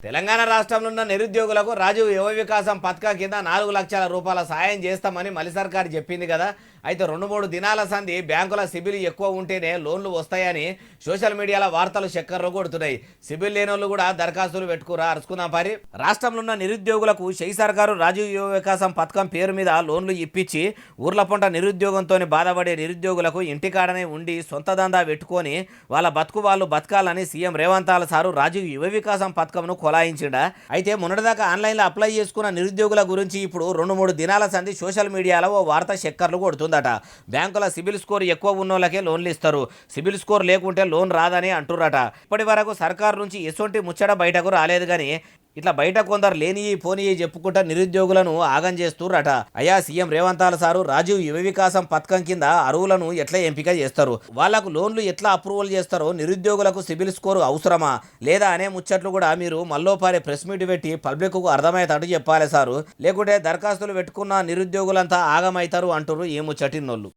తెలంగాణ రాష్ట్రంలో ఉన్న నిరుద్యోగులకు రాజీవ్ యువ వికాసం పథకం కింద 4 లక్షల రూపాయల సాయం చేస్తామని మలి సర్కార్ చెప్పింది కదా. అయితే 2-3 దినాల సంధి బ్యాంకుల సిబిల్ ఎక్కువ ఉంటేనే లోన్లు వస్తాయని సోషల్ మీడియాలో వార్తలు చక్కర్లు కొడుతున్నాయి. సిబిల్ లేనోళ్ళు కూడా దరఖాస్తులు పెట్టుకురా అరుచుకుందాం పారి. రాష్ట్రంలో ఉన్న నిరుద్యోగులకు షై సర్కారు రాజీవ్ యువ వికాసం పథకం పేరు మీద లోన్లు ఇప్పించి ఊర్ల పొంట నిరుద్యోగంతో బాధపడే నిరుద్యోగులకు ఇంటికాడనే ఉండి సొంత దందా పెట్టుకొని వాళ్ళ బతుకు వాళ్ళు బతకాలని సీఎం రేవంత్ సారు రాజీవ్ యువ వికాసం పథకంను కొలాయించిండా. అయితే మొన్నటిదాకా ఆన్లైన్లో అప్లై చేసుకున్న నిరుద్యోగుల గురించి ఇప్పుడు 2-3 దినాల సంది సోషల్ మీడియాలో ఓ వార్త చక్కర్లు కొడుతుందట. బ్యాంకుల సిబిల్ స్కోర్ ఎక్కువ ఉన్నోళ్ళకే లోన్లు ఇస్తారు, సిబిల్ స్కోర్ లేకుంటే లోన్ రాదని అంటుర్రట. ఇప్పటి వరకు సర్కారు నుంచి ఎసొంటి ముచ్చట బయటకు రాలేదు కానీ ఇట్లా బయట కొందరు లేని పోనీ చెప్పుకుంటా నిరుద్యోగులను ఆగం చేస్తుర్రట. అయ్యా సీఎం రేవంత్ సారు రాజీవ్ యువ వికాసం పథకం కింద అరువులను ఎట్లా ఎంపిక చేస్తారు, వాళ్లకు లోన్లు ఎట్లా అప్రూవల్ చేస్తారో, నిరుద్యోగులకు సిబిల్ స్కోర్ అవసరమా లేదా అనే ముచ్చట్లు కూడా మీరు మల్లోపారి ప్రెస్ మీట్ పెట్టి పబ్లిక్ కు అర్థమయ్యేటట్టు చెప్పాలి సారు. లేకుంటే దరఖాస్తులు పెట్టుకున్న నిరుద్యోగులంతా ఆగమవుతారు అంటున్నారు ఈ ముచ్చటినోళ్ళు.